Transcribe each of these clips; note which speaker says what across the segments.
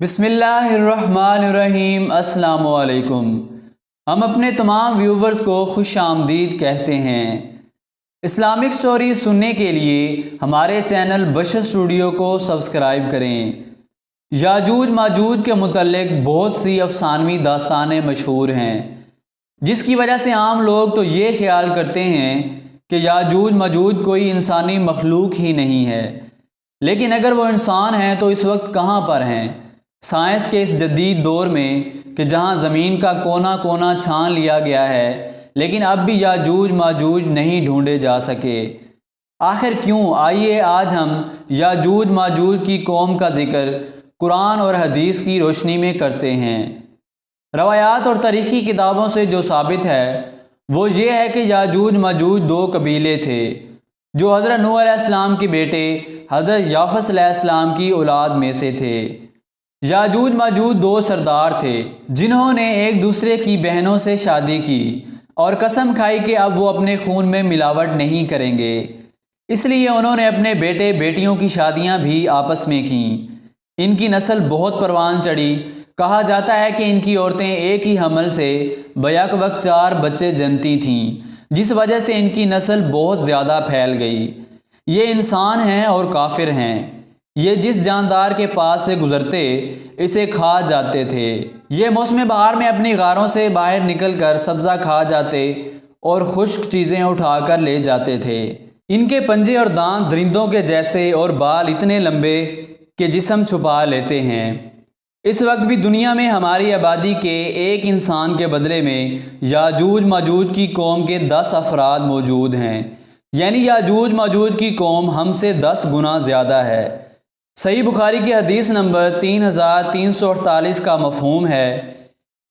Speaker 1: بسم اللہ الرحمن الرحیم۔ السلام علیکم۔ ہم اپنے تمام ویورز کو خوش آمدید کہتے ہیں۔ اسلامک سٹوری سننے کے لیے ہمارے چینل بشر اسٹوڈیو کو سبسکرائب کریں۔ یاجوج ماجوج کے متعلق بہت سی افسانوی داستانیں مشہور ہیں، جس کی وجہ سے عام لوگ تو یہ خیال کرتے ہیں کہ یاجوج ماجوج کوئی انسانی مخلوق ہی نہیں ہے، لیکن اگر وہ انسان ہیں تو اس وقت کہاں پر ہیں؟ سائنس کے اس جدید دور میں کہ جہاں زمین کا کونا کونا چھان لیا گیا ہے، لیکن اب بھی یاجوج ماجوج نہیں ڈھونڈے جا سکے۔ آخر کیوں؟ آئیے آج ہم یاجوج ماجوج کی قوم کا ذکر قرآن اور حدیث کی روشنی میں کرتے ہیں۔ روایات اور تاریخی کتابوں سے جو ثابت ہے وہ یہ ہے کہ یاجوج ماجوج دو قبیلے تھے جو حضرت نوح علیہ السلام کے بیٹے حضرت یافس علیہ السلام کی اولاد میں سے تھے۔ یاجوج ماجوج دو سردار تھے جنہوں نے ایک دوسرے کی بہنوں سے شادی کی اور قسم کھائی کہ اب وہ اپنے خون میں ملاوٹ نہیں کریں گے، اس لیے انہوں نے اپنے بیٹے بیٹیوں کی شادیاں بھی آپس میں کیں۔ ان کی نسل بہت پروان چڑھی، کہا جاتا ہے کہ ان کی عورتیں ایک ہی حمل سے بیک وقت 4 بچے جنتی تھیں، جس وجہ سے ان کی نسل بہت زیادہ پھیل گئی۔ یہ انسان ہیں اور کافر ہیں، یہ جس جاندار کے پاس سے گزرتے اسے کھا جاتے تھے۔ یہ موسم بہار میں اپنی غاروں سے باہر نکل کر سبزہ کھا جاتے اور خشک چیزیں اٹھا کر لے جاتے تھے۔ ان کے پنجے اور دانت درندوں کے جیسے اور بال اتنے لمبے کہ جسم چھپا لیتے ہیں۔ اس وقت بھی دنیا میں ہماری آبادی کے ایک انسان کے بدلے میں یاجوج ماجوج کی قوم کے 10 افراد موجود ہیں، یعنی یاجوج ماجوج کی قوم ہم سے 10 گنا زیادہ ہے۔ صحیح بخاری کی حدیث نمبر 3348 کا مفہوم ہے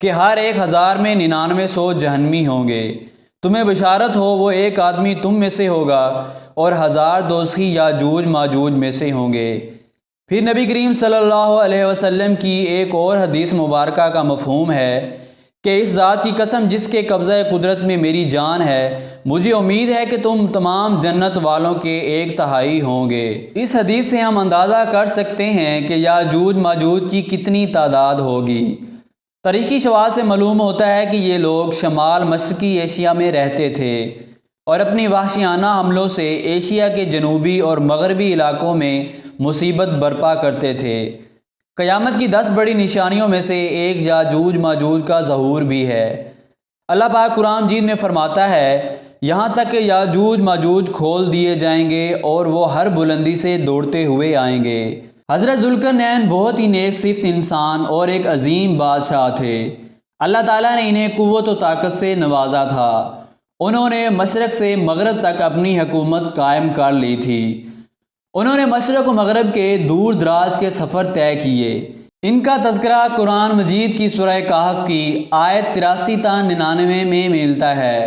Speaker 1: کہ ہر 1000 میں 9900 جہنمی ہوں گے۔ تمہیں بشارت ہو، وہ ایک آدمی تم میں سے ہوگا اور 1000 دوزخی یاجوج ماجوج میں سے ہوں گے۔ پھر نبی کریم صلی اللہ علیہ وسلم کی ایک اور حدیث مبارکہ کا مفہوم ہے کہ اس ذات کی قسم جس کے قبضہ قدرت میں میری جان ہے، مجھے امید ہے کہ تم تمام جنت والوں کے 1/3 ہوں گے۔ اس حدیث سے ہم اندازہ کر سکتے ہیں کہ یاجوج ماجوج کی کتنی تعداد ہوگی۔ تاریخی شواہد سے معلوم ہوتا ہے کہ یہ لوگ شمال مشرقی ایشیا میں رہتے تھے اور اپنی وحشیانہ حملوں سے ایشیا کے جنوبی اور مغربی علاقوں میں مصیبت برپا کرتے تھے۔ قیامت کی 10 بڑی نشانیوں میں سے ایک یاجوج ماجوج کا ظہور بھی ہے۔ اللہ پاک قرآن مجید میں فرماتا ہے، یہاں تک کہ یاجوج ماجوج کھول دیے جائیں گے اور وہ ہر بلندی سے دوڑتے ہوئے آئیں گے۔ حضرت ذوالقرنین بہت ہی نیک صفت انسان اور ایک عظیم بادشاہ تھے۔ اللہ تعالیٰ نے انہیں قوت و طاقت سے نوازا تھا۔ انہوں نے مشرق سے مغرب تک اپنی حکومت قائم کر لی تھی۔ انہوں نے مشرق و مغرب کے دور دراز کے سفر طے کیے۔ ان کا تذکرہ قرآن مجید کی سورہ کہف کی آیت 83 تا 99 میں ملتا ہے،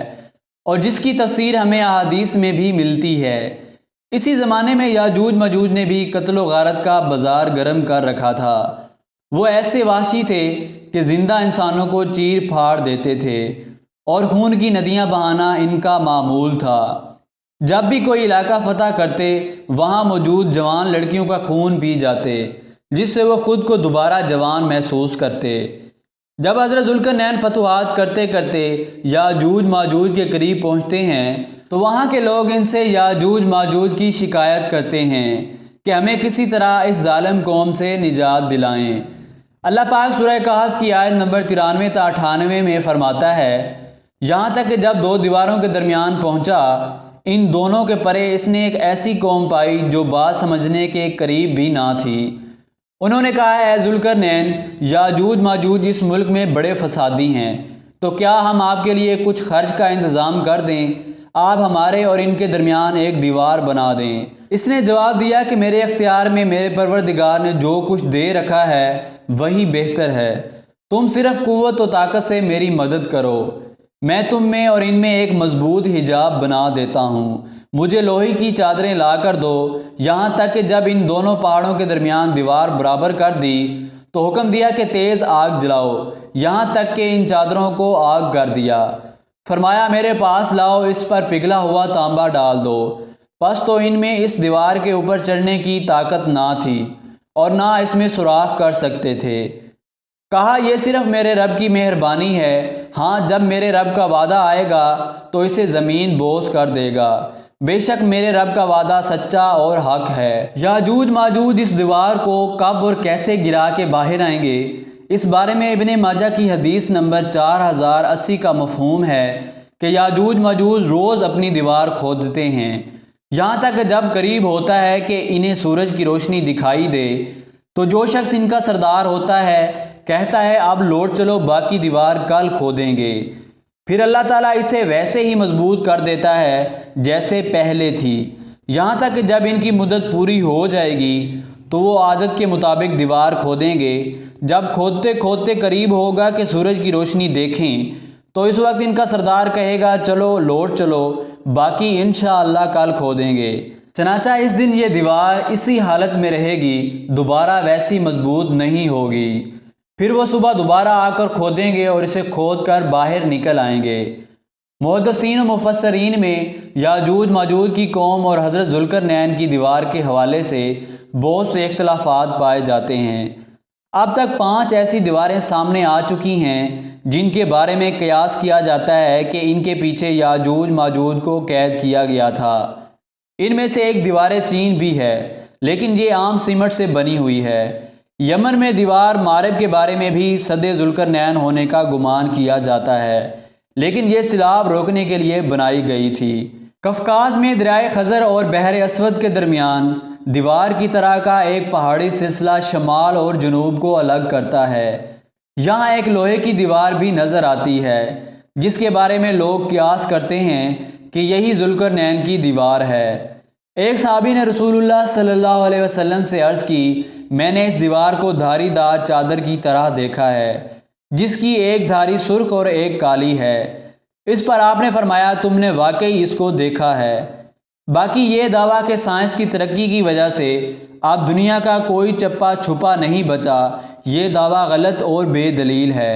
Speaker 1: اور جس کی تفسیر ہمیں احادیث میں بھی ملتی ہے۔ اسی زمانے میں یاجوج ماجوج نے بھی قتل و غارت کا بازار گرم کر رکھا تھا۔ وہ ایسے وحشی تھے کہ زندہ انسانوں کو چیر پھاڑ دیتے تھے اور خون کی ندیاں بہانا ان کا معمول تھا۔ جب بھی کوئی علاقہ فتح کرتے، وہاں موجود جوان لڑکیوں کا خون پی جاتے، جس سے وہ خود کو دوبارہ جوان محسوس کرتے۔ جب حضرت ذوالقرنین فتوحات کرتے کرتے یاجوج ماجوج کے قریب پہنچتے ہیں تو وہاں کے لوگ ان سے یاجوج ماجوج کی شکایت کرتے ہیں کہ ہمیں کسی طرح اس ظالم قوم سے نجات دلائیں۔ اللہ پاک سورہ کہف کی آیت نمبر 93 تا 98 میں فرماتا ہے، یہاں تک کہ جب 2 دیواروں کے درمیان پہنچا، ان دونوں کے پرے اس نے ایک ایسی قوم پائی جو بات سمجھنے کے قریب بھی نہ تھی۔ انہوں نے کہا، اے ذوالقرنین، یاجوج ماجوج اس ملک میں بڑے فسادی ہیں، تو کیا ہم آپ کے لیے کچھ خرچ کا انتظام کر دیں؟ آپ ہمارے اور ان کے درمیان ایک دیوار بنا دیں۔ اس نے جواب دیا کہ میرے اختیار میں میرے پروردگار نے جو کچھ دے رکھا ہے وہی بہتر ہے، تم صرف قوت و طاقت سے میری مدد کرو، میں تم میں اور ان میں ایک مضبوط حجاب بنا دیتا ہوں۔ مجھے لوہے کی چادریں لا کر دو۔ یہاں تک کہ جب ان دونوں پہاڑوں کے درمیان دیوار برابر کر دی تو حکم دیا کہ تیز آگ جلاؤ، یہاں تک کہ ان چادروں کو آگ کر دیا۔ فرمایا، میرے پاس لاؤ، اس پر پگھلا ہوا تانبا ڈال دو۔ پس تو ان میں اس دیوار کے اوپر چڑھنے کی طاقت نہ تھی، اور نہ اس میں سوراخ کر سکتے تھے۔ کہا یہ صرف میرے رب کی مہربانی ہے، ہاں جب میرے رب کا وعدہ آئے گا تو اسے زمین بوس کر دے گا، بے شک میرے رب کا وعدہ سچا اور حق ہے۔ یاجوج ماجوج اس دیوار کو کب اور کیسے گرا کے باہر آئیں گے، اس بارے میں ابن ماجہ کی حدیث نمبر 4080 کا مفہوم ہے کہ یاجوج ماجوج روز اپنی دیوار کھودتے ہیں، یہاں تک کہ جب قریب ہوتا ہے کہ انہیں سورج کی روشنی دکھائی دے تو جو شخص ان کا سردار ہوتا ہے کہتا ہے اب لوٹ چلو، باقی دیوار کل کھودیں گے۔ پھر اللہ تعالیٰ اسے ویسے ہی مضبوط کر دیتا ہے جیسے پہلے تھی، یہاں تک کہ جب ان کی مدت پوری ہو جائے گی تو وہ عادت کے مطابق دیوار کھودیں گے۔ جب کھودتے کھودتے قریب ہوگا کہ سورج کی روشنی دیکھیں تو اس وقت ان کا سردار کہے گا چلو لوٹ چلو، باقی انشاءاللہ کل کھودیں گے۔ چنانچہ اس دن یہ دیوار اسی حالت میں رہے گی، دوبارہ ویسی مضبوط نہیں ہوگی۔ پھر وہ صبح دوبارہ آ کر کھودیں گے اور اسے کھود کر باہر نکل آئیں گے۔ محدثین و مفسرین میں یاجوج ماجوج کی قوم اور حضرت ذوالقرنین کی دیوار کے حوالے سے بہت سے اختلافات پائے جاتے ہیں۔ اب تک 5 ایسی دیواریں سامنے آ چکی ہیں جن کے بارے میں قیاس کیا جاتا ہے کہ ان کے پیچھے یاجوج ماجوج کو قید کیا گیا تھا۔ ان میں سے ایک دیوار چین بھی ہے، لیکن یہ عام سیمٹ سے بنی ہوئی ہے۔ یمن میں دیوار مارب کے بارے میں بھی سد ذوالقرنین ہونے کا گمان کیا جاتا ہے، لیکن یہ سیلاب روکنے کے لیے بنائی گئی تھی۔ قفقاز میں دریائے خزر اور بحر اسود کے درمیان دیوار کی طرح کا ایک پہاڑی سلسلہ شمال اور جنوب کو الگ کرتا ہے۔ یہاں ایک لوہے کی دیوار بھی نظر آتی ہے جس کے بارے میں لوگ قیاس کرتے ہیں کہ یہی ذوالقرنین کی دیوار ہے۔ ایک صحابی نے رسول اللہ صلی اللہ علیہ وسلم سے عرض کی، میں نے اس دیوار کو دھاری دار چادر کی طرح دیکھا ہے جس کی ایک دھاری سرخ اور ایک کالی ہے۔ اس پر آپ نے فرمایا تم نے واقعی اس کو دیکھا ہے۔ باقی یہ دعویٰ کہ سائنس کی ترقی کی وجہ سے اب دنیا کا کوئی چپا چھپا نہیں بچا، یہ دعویٰ غلط اور بے دلیل ہے۔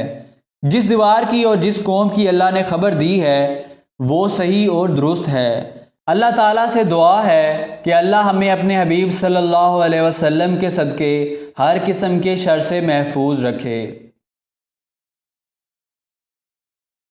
Speaker 1: جس دیوار کی اور جس قوم کی اللہ نے خبر دی ہے وہ صحیح اور درست ہے۔ اللہ تعالیٰ سے دعا ہے کہ اللہ ہمیں اپنے حبیب صلی اللہ علیہ وسلم کے صدقے ہر قسم کے شر سے محفوظ رکھے۔